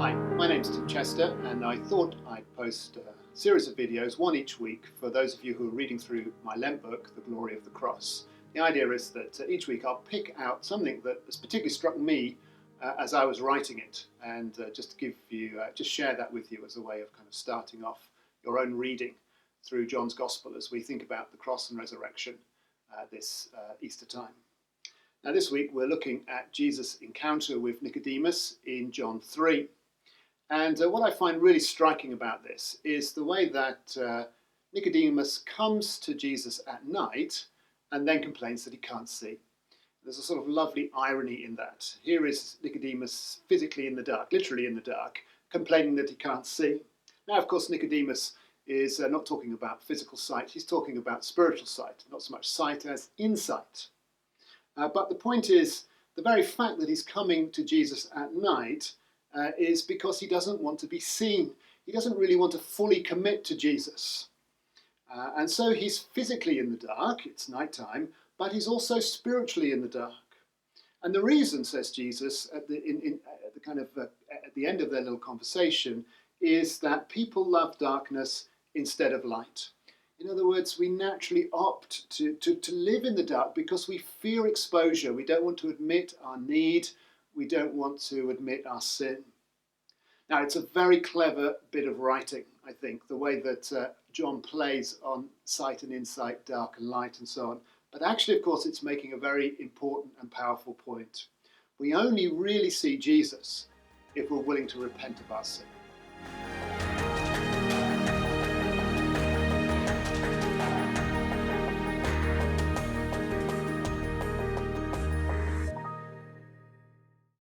Hi, my name's Tim Chester, and I thought I'd post a series of videos, one each week, for those of you who are reading through my Lent book, The Glory of the Cross. The idea is that each week I'll pick out something that has particularly struck me as I was writing it, and just share that with you as a way of kind of starting off your own reading through John's Gospel as we think about the cross and resurrection this Easter time. Now, this week we're looking at Jesus' encounter with Nicodemus in John 3. And what I find really striking about this is the way that Nicodemus comes to Jesus at night and then complains that he can't see. There's a sort of lovely irony in that. Here is Nicodemus physically in the dark, literally in the dark, complaining that he can't see. Now, of course, Nicodemus is not talking about physical sight. He's talking about spiritual sight, not so much sight as insight. But the point is, the very fact that he's coming to Jesus at night is because he doesn't want to be seen. He doesn't really want to fully commit to Jesus. And so he's physically in the dark, it's nighttime, but he's also spiritually in the dark. And the reason, says Jesus, at the end of their little conversation, is that people love darkness instead of light. In other words, we naturally opt to live in the dark because we fear exposure. We don't want to admit our need. We don't want to admit our sin. Now, it's a very clever bit of writing, I think, the way that John plays on sight and insight, dark and light and so on. But actually, of course, it's making a very important and powerful point. We only really see Jesus if we're willing to repent of our sin.